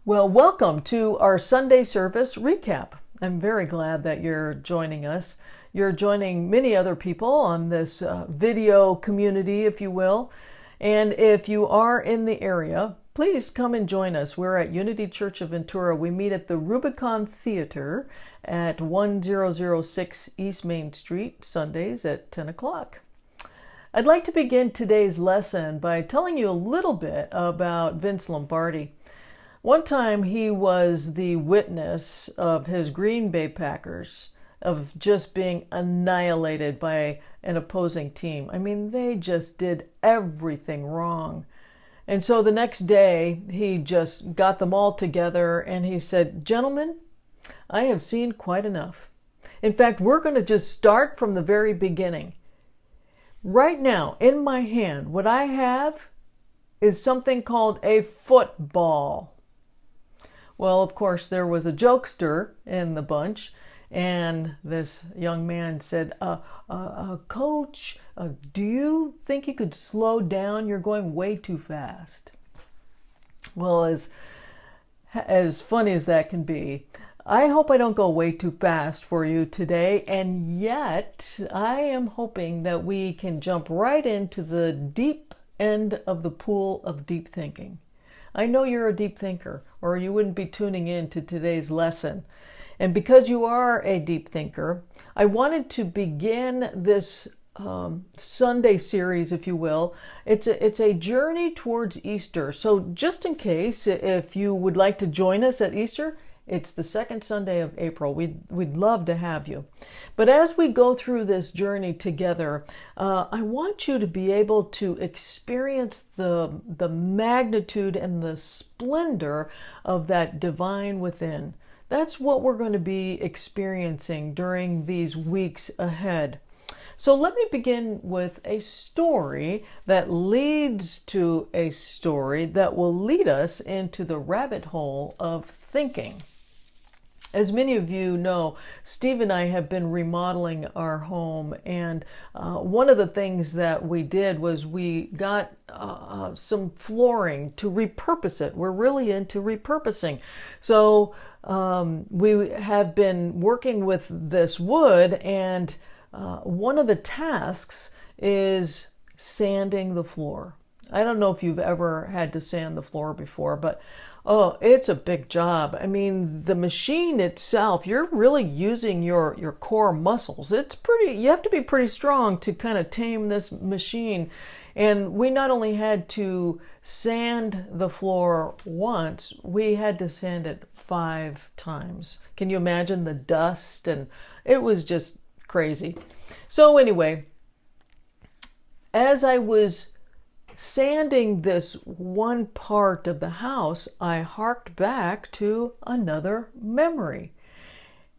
Well, welcome to our Sunday service recap. I'm very glad that you're joining us. You're joining many other people on this video community, if you will. And if you are in the area, please come and join us. We're at Unity Church of Ventura. We meet at the Rubicon Theater at 1006 East Main Street, Sundays at 10 o'clock. I'd like to begin today's lesson by telling you a little bit about Vince Lombardi. One time he was the witness of his Green Bay Packers of just being annihilated by an opposing team. I mean, they just did everything wrong. And so the next day he just got them all together and he said, "Gentlemen, I have seen quite enough. In fact, we're going to just start from the very beginning. Right now, in my hand, what I have is something called a football." Well, of course, there was a jokester in the bunch, and this young man said, Coach, do you think you could slow down? You're going way too fast. Well, as funny as that can be, I hope I don't go way too fast for you today, and yet I am hoping that we can jump right into the deep end of the pool of deep thinking. I know you're a deep thinker, or you wouldn't be tuning in to today's lesson. And because you are a deep thinker, I wanted to begin this Sunday series, if you will. It's a journey towards Easter. So just in case, if you would like to join us at Easter, it's the second Sunday of April. We'd love to have you. But as we go through this journey together, I want you to be able to experience the magnitude and the splendor of that divine within. That's what we're going to be experiencing during these weeks ahead. So let me begin with a story that leads to a story that will lead us into the rabbit hole of thinking. As many of you know, Steve and I have been remodeling our home, and one of the things that we did was we got some flooring to repurpose it. We're really into repurposing. So we have been working with this wood, and one of the tasks is sanding the floor. I don't know if you've ever had to sand the floor before, but oh, it's a big job. I mean, the machine itself, you're really using your core muscles. You have to be pretty strong to kind of tame this machine. And we not only had to sand the floor once, we had to sand it 5 times. Can you imagine the dust? And it was just crazy. So anyway, as I was sanding this one part of the house, I harked back to another memory.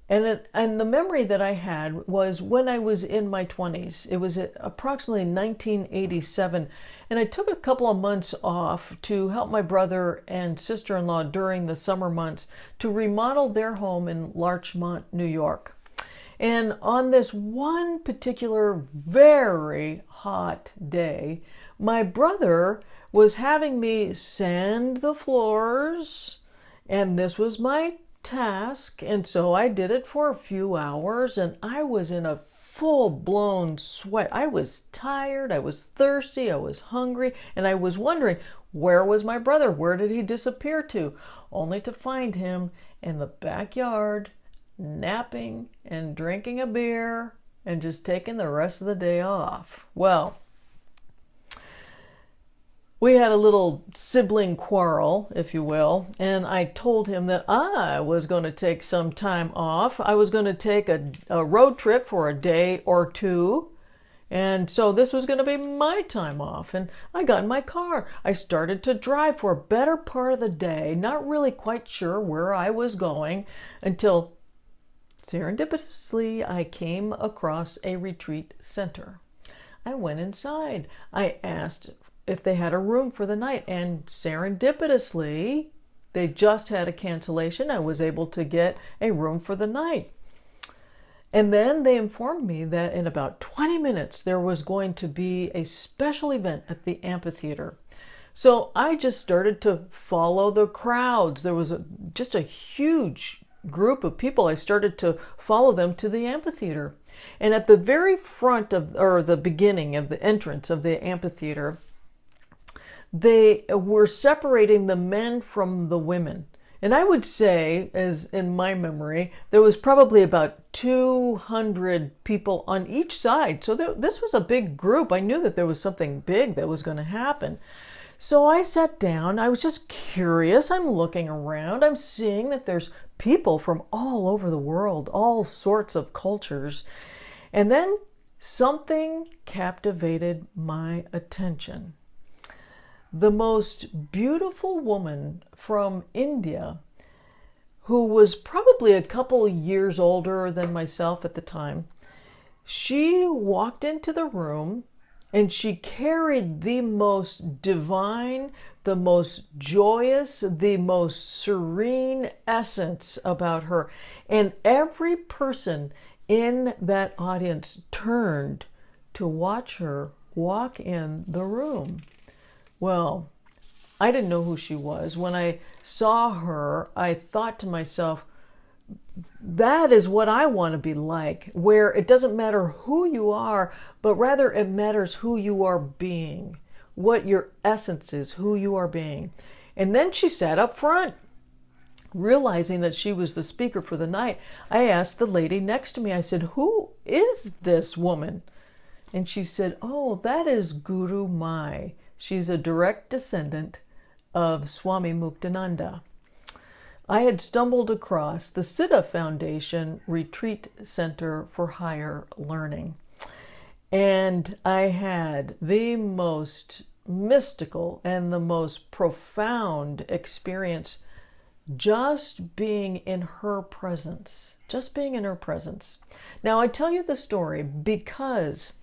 And the memory that I had was when I was in my 20s. It was approximately 1987. And I took a couple of months off to help my brother and sister-in-law during the summer months to remodel their home in Larchmont, New York. And on this one particular very hot day, my brother was having me sand the floors, and this was my task. And so I did it for a few hours, and I was in a full-blown sweat. I was tired, I was thirsty, I was hungry, and I was wondering, where was my brother? Where did he disappear to? Only to find him in the backyard, napping and drinking a beer and just taking the rest of the day off. Well, we had a little sibling quarrel, if you will, and I told him that I was going to take some time off. I was going to take a road trip for a day or two, and so this was going to be my time off. And I got in my car. I started to drive for a better part of the day, not really quite sure where I was going, until serendipitously I came across a retreat center. I went inside. I asked if they had a room for the night, and serendipitously they just had a cancellation. I was able to get a room for the night. And then they informed me that in about 20 minutes there was going to be a special event at the amphitheater. So I just started to follow the crowds. There was just a huge group of people. I started to follow them to the amphitheater. And at the very front of, or the beginning of the entrance of the amphitheater, they were separating the men from the women. And I would say, as in my memory, there was probably about 200 people on each side. So this was a big group. I knew that there was something big that was going to happen. So I sat down. I was just curious. I'm looking around. I'm seeing that there's people from all over the world, all sorts of cultures. And then something captivated my attention. The most beautiful woman from India, who was probably a couple years older than myself at the time, she walked into the room and she carried the most divine, the most joyous, the most serene essence about her. And every person in that audience turned to watch her walk in the room. Well, I didn't know who she was. When I saw her, I thought to myself, that is what I want to be like, where it doesn't matter who you are, but rather it matters who you are being, what your essence is, who you are being. And then she sat up front. Realizing that she was the speaker for the night, I asked the lady next to me, I said, "Who is this woman?" And she said, "Oh, that is Guru Mai. She's a direct descendant of Swami Muktananda." I had stumbled across the Siddha Foundation Retreat Center for Higher Learning. And I had the most mystical and the most profound experience just being in her presence. Just being in her presence. Now, I tell you the story because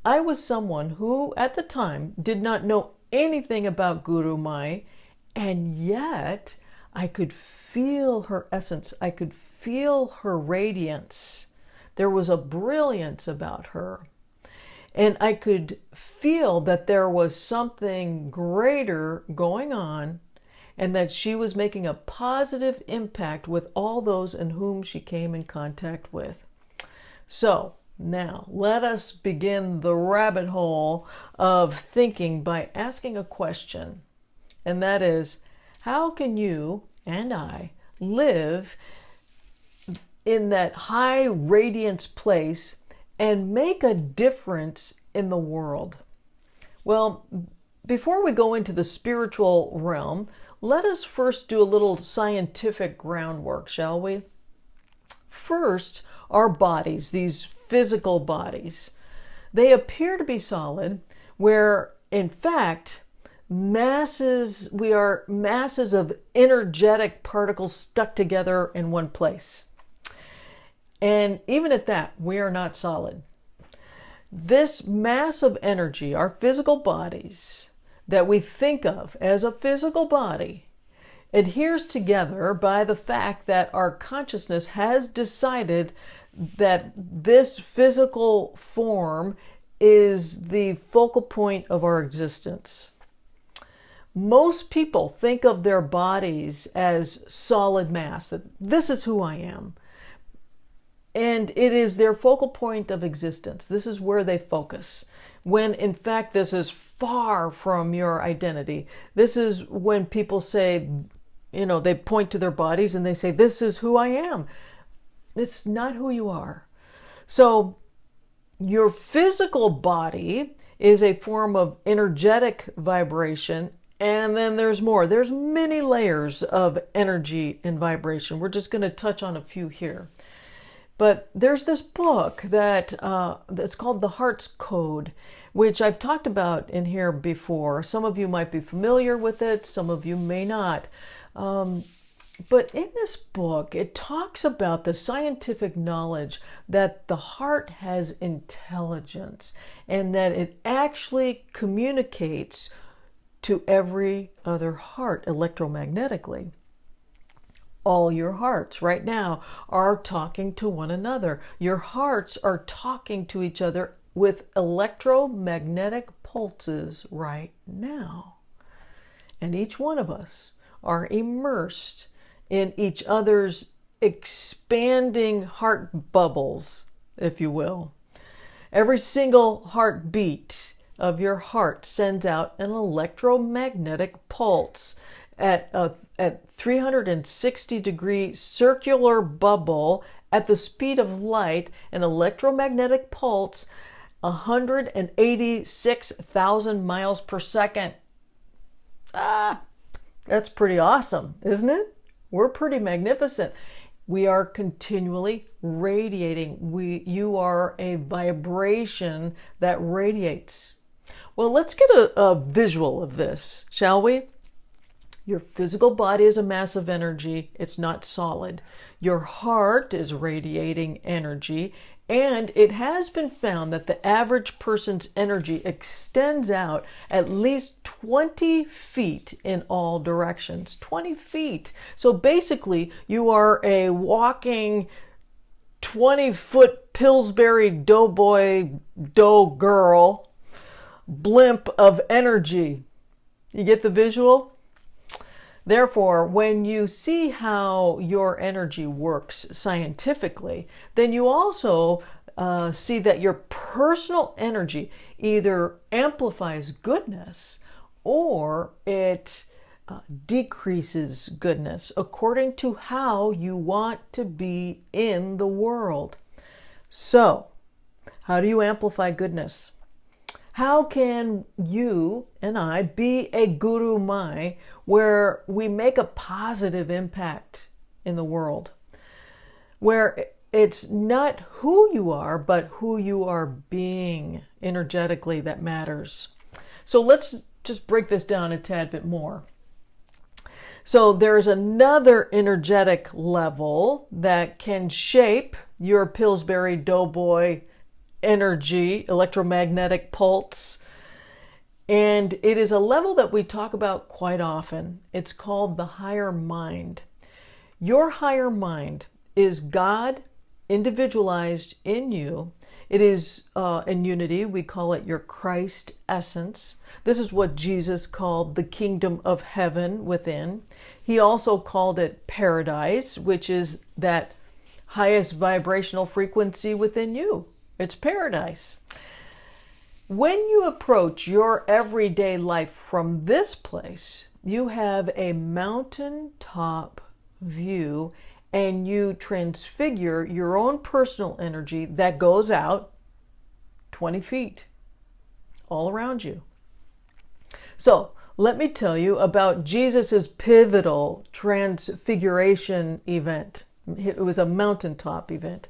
I was someone who, at the time, did not know anything about Guru Mai, and yet I could feel her essence. I could feel her radiance. There was a brilliance about her. And I could feel that there was something greater going on and that she was making a positive impact with all those in whom she came in contact with. So now let us begin the rabbit hole of thinking by asking a question. And that is, how can you and I live in that high radiance place and make a difference in the world? Well, before we go into the spiritual realm, let us first do a little scientific groundwork, shall we? First, our bodies, these physical bodies, they appear to be solid, where in fact, we are masses of energetic particles stuck together in one place. And even at that, we are not solid. This mass of energy, our physical bodies, that we think of as a physical body, adheres together by the fact that our consciousness has decided that this physical form is the focal point of our existence. Most people think of their bodies as solid mass, that this is who I am. And it is their focal point of existence. This is where they focus. When in fact, this is far from your identity. This is when people say, they point to their bodies and they say, this is who I am. It's not who you are. So your physical body is a form of energetic vibration. And then there's more. There's many layers of energy and vibration. We're just going to touch on a few here. But there's this book that's called The Heart's Code, which I've talked about in here before. Some of you might be familiar with it, some of you may not. But in this book, it talks about the scientific knowledge that the heart has intelligence and that it actually communicates to every other heart electromagnetically. All your hearts right now are talking to one another. Your hearts are talking to each other with electromagnetic pulses right now. And each one of us are immersed in each other's expanding heart bubbles, if you will. Every single heartbeat of your heart sends out an electromagnetic pulse at 360-degree circular bubble at the speed of light, an electromagnetic pulse 186,000 miles per second. That's pretty awesome, isn't it? We're pretty magnificent. We are continually radiating. You are a vibration that radiates. Well, let's get a visual of this, shall we? Your physical body is a mass of energy. It's not solid. Your heart is radiating energy, and it has been found that the average person's energy extends out at least 20 feet in all directions. 20 feet. So basically, you are a walking 20-foot Pillsbury doughboy, dough girl, blimp of energy. You get the visual? Therefore, when you see how your energy works scientifically, then you also see that your personal energy either amplifies goodness or it decreases goodness according to how you want to be in the world. So, how do you amplify goodness? How can you and I be a guru mai where we make a positive impact in the world? Where it's not who you are, but who you are being energetically that matters. So let's just break this down a tad bit more. So there's another energetic level that can shape your Pillsbury Doughboy energy, electromagnetic pulse. And it is a level that we talk about quite often. It's called the higher mind. Your higher mind is God individualized in you. It is in unity. We call it your Christ essence. This is what Jesus called the kingdom of heaven within. He also called it paradise, which is that highest vibrational frequency within you. It's paradise. When you approach your everyday life from this place, you have a mountaintop view and you transfigure your own personal energy that goes out 20 feet all around you. So let me tell you about Jesus's pivotal transfiguration event. It was a mountaintop event.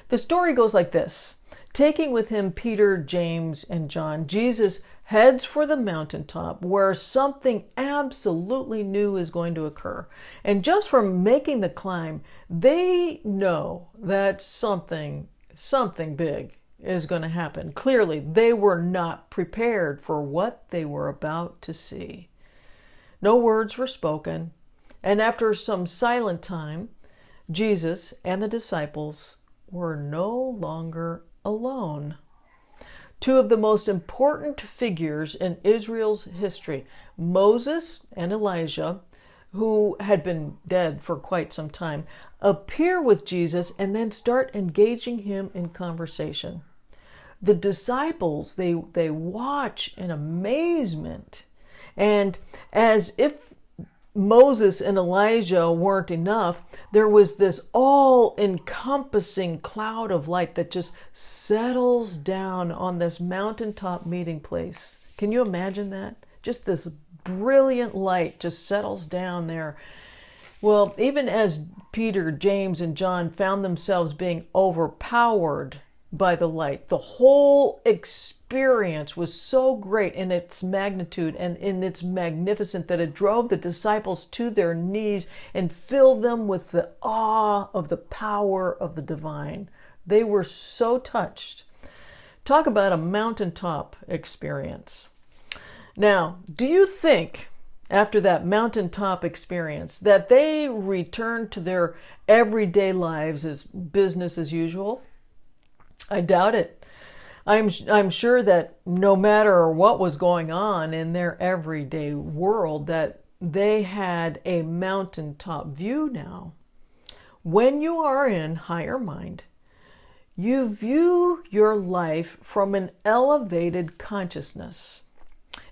The story goes like this. Taking with him Peter, James, and John, Jesus heads for the mountaintop where something absolutely new is going to occur. And just from making the climb, they know that something big is going to happen. Clearly, they were not prepared for what they were about to see. No words were spoken, and after some silent time, Jesus and the disciples were no longer alone. Two of the most important figures in Israel's history, Moses and Elijah, who had been dead for quite some time, appear with Jesus and then start engaging him in conversation. The disciples, they watch in amazement, and as if Moses and Elijah weren't enough, there was this all-encompassing cloud of light that just settles down on this mountaintop meeting place. Can you imagine that? Just this brilliant light just settles down there. Well, even as Peter, James, and John found themselves being overpowered by the light, the whole experience was so great in its magnitude and in its magnificence that it drove the disciples to their knees and filled them with the awe of the power of the divine. They were so touched. Talk about a mountaintop experience. Now, do you think after that mountaintop experience that they returned to their everyday lives as business as usual? I doubt it. I'm sure that no matter what was going on in their everyday world, that they had a mountaintop view now. When you are in higher mind, you view your life from an elevated consciousness.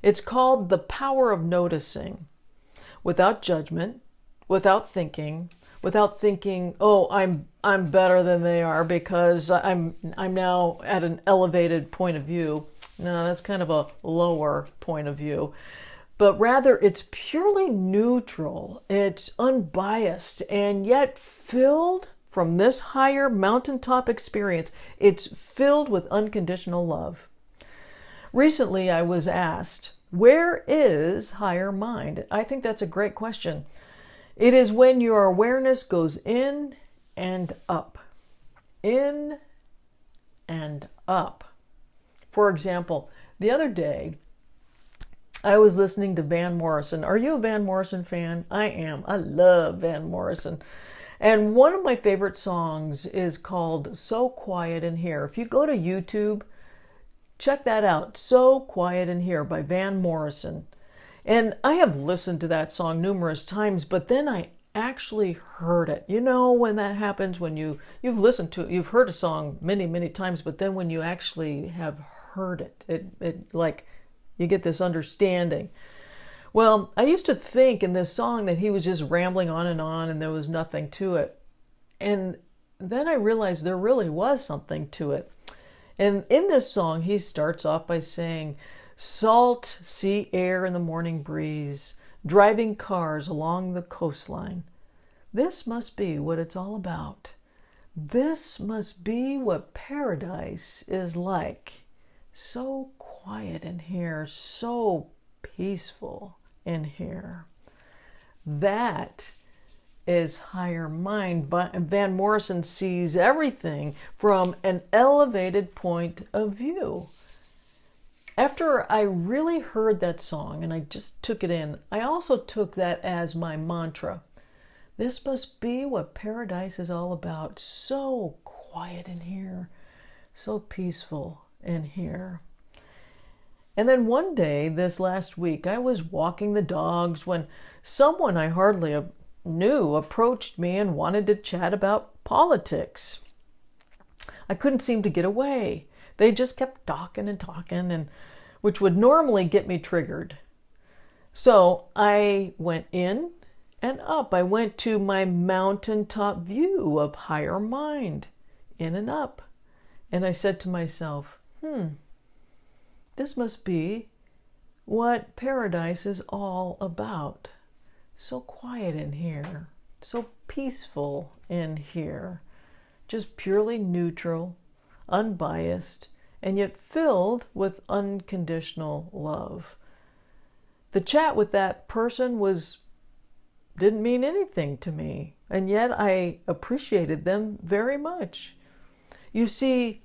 It's called the power of noticing, without judgment, without thinking, oh, I'm better than they are because I'm now at an elevated point of view. No, that's kind of a lower point of view. But rather, it's purely neutral, it's unbiased, and yet filled from this higher mountaintop experience, it's filled with unconditional love. Recently, I was asked, where is higher mind? I think that's a great question. It is when your awareness goes in and up. In and up. For example, the other day, I was listening to Van Morrison. Are you a Van Morrison fan? I am. I love Van Morrison. And one of my favorite songs is called So Quiet in Here. If you go to YouTube, check that out. So Quiet in Here by Van Morrison. And I have listened to that song numerous times, but then I actually heard it. You know, when that happens, when you've heard a song many, many times, but then when you actually have heard it like you get this understanding. Well, I used to think in this song that he was just rambling on and there was nothing to it. And then I realized there really was something to it. And in this song, he starts off by saying, salt sea air in the morning breeze, driving cars along the coastline. This must be what it's all about. This must be what paradise is like. So quiet in here, so peaceful in here. That is higher mind. Van Morrison sees everything from an elevated point of view. After I really heard that song and I just took it in, I also took that as my mantra. This must be what paradise is all about. So quiet in here, so peaceful in here. And then one day this last week, I was walking the dogs when someone I hardly knew approached me and wanted to chat about politics. I couldn't seem to get away. They just kept talking and talking, and which would normally get me triggered. So I went in and up. I went to my mountaintop view of higher mind, in and up. And I said to myself, this must be what paradise is all about. So quiet in here, so peaceful in here, just purely neutral, unbiased, and yet filled with unconditional love. The chat with that person didn't mean anything to me, and yet I appreciated them very much. You see,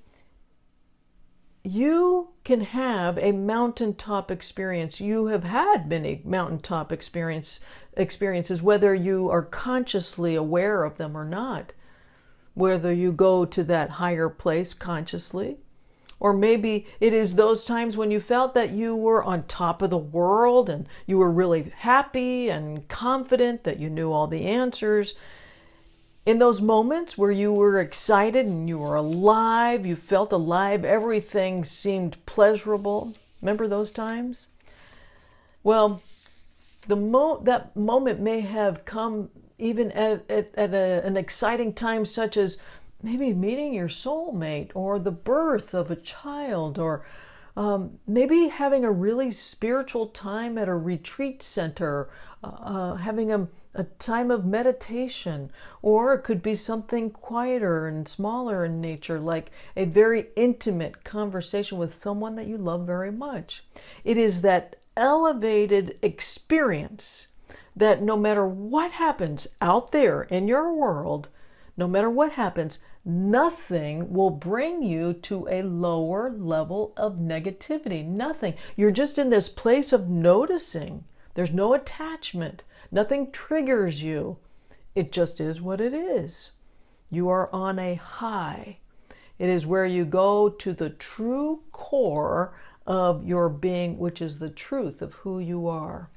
you can have a mountaintop experience. You have had many mountaintop experiences, whether you are consciously aware of them or not. Whether you go to that higher place consciously, or maybe it is those times when you felt that you were on top of the world and you were really happy and confident that you knew all the answers. In those moments where you were excited and you were alive, you felt alive, everything seemed pleasurable. Remember those times? Well, that moment may have come even at an exciting time such as maybe meeting your soulmate, or the birth of a child, or maybe having a really spiritual time at a retreat center, having a time of meditation, or it could be something quieter and smaller in nature, like a very intimate conversation with someone that you love very much. It is that elevated experience that no matter what happens out there in your world, no matter what happens, nothing will bring you to a lower level of negativity. Nothing. You're just in this place of noticing. There's no attachment. Nothing triggers you. It just is what it is. You are on a high. It is where you go to the true core of your being, which is the truth of who you are.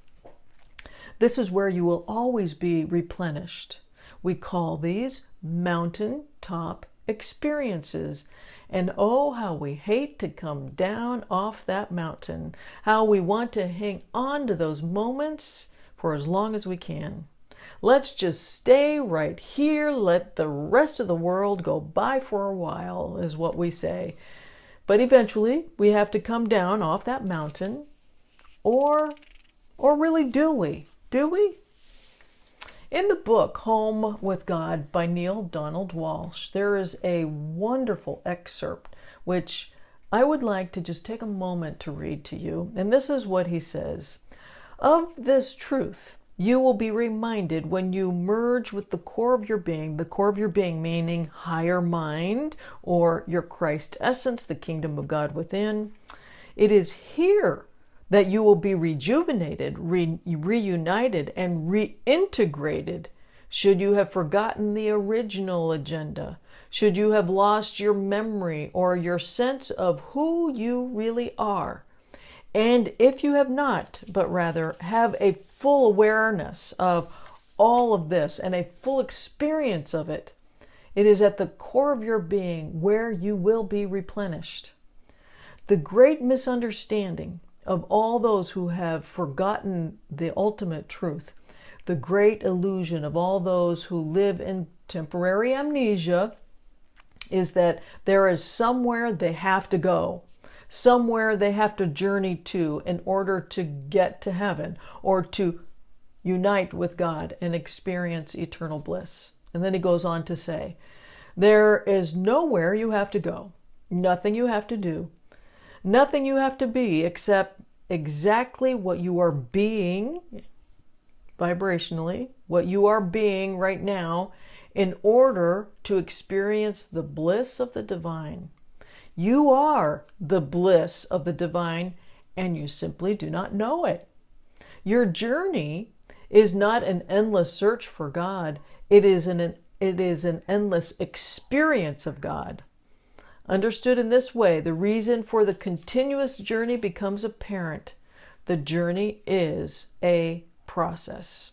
This is where you will always be replenished. We call these mountaintop experiences. And oh, how we hate to come down off that mountain. How we want to hang on to those moments for as long as we can. Let's just stay right here. Let the rest of the world go by for a while, is what we say. But eventually, we have to come down off that mountain. Or really, do we? Do we? In the book Home with God by Neale Donald Walsch, there is a wonderful excerpt which I would like to just take a moment to read to you. And this is what he says. Of this truth, you will be reminded when you merge with the core of your being meaning higher mind or your Christ essence, the kingdom of God within. It is here that you will be rejuvenated, reunited, and reintegrated. Should you have forgotten the original agenda, should you have lost your memory or your sense of who you really are, and if you have not, but rather have a full awareness of all of this and a full experience of it, it is at the core of your being where you will be replenished. The great misunderstanding of all those who have forgotten the ultimate truth, the great illusion of all those who live in temporary amnesia, is that there is somewhere they have to go, somewhere they have to journey to in order to get to heaven or to unite with God and experience eternal bliss. And then he goes on to say, there is nowhere you have to go, nothing you have to do, nothing you have to be except exactly what you are being vibrationally, what you are being right now in order to experience the bliss of the divine. You are the bliss of the divine and you simply do not know it. Your journey is not an endless search for God. It is an endless experience of God. Understood in this way, the reason for the continuous journey becomes apparent. The journey is a process.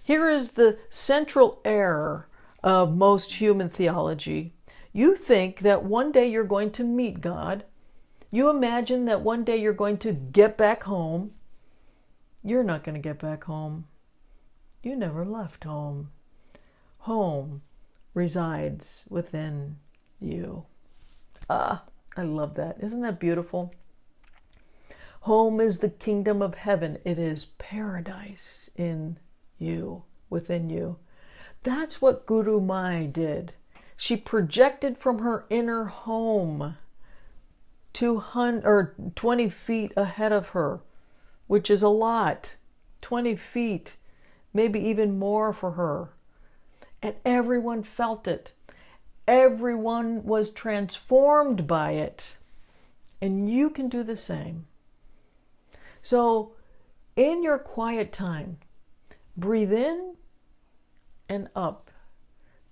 Here is the central error of most human theology. You think that one day you're going to meet God. You imagine that one day you're going to get back home. You're not going to get back home. You never left home. Home resides within you. Ah, I love that. Isn't that beautiful? Home is the kingdom of heaven. It is paradise in you, within you. That's what Guru Mai did. She projected from her inner home 20 feet ahead of her, which is a lot. 20 feet, maybe even more for her. And everyone felt it. Everyone was transformed by it. And you can do the same. So, in your quiet time, breathe in and up.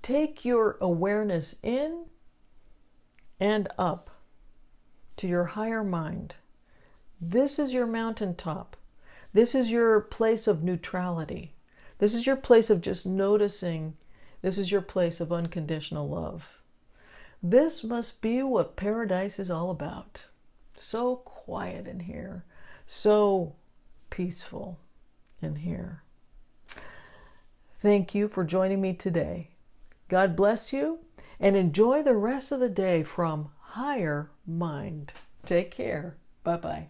Take your awareness in and up to your higher mind. This is your mountaintop. This is your place of neutrality. This is your place of just noticing. This is your place of unconditional love. This must be what paradise is all about. So quiet in here. So peaceful in here. Thank you for joining me today. God bless you and enjoy the rest of the day from Higher Mind. Take care. Bye-bye.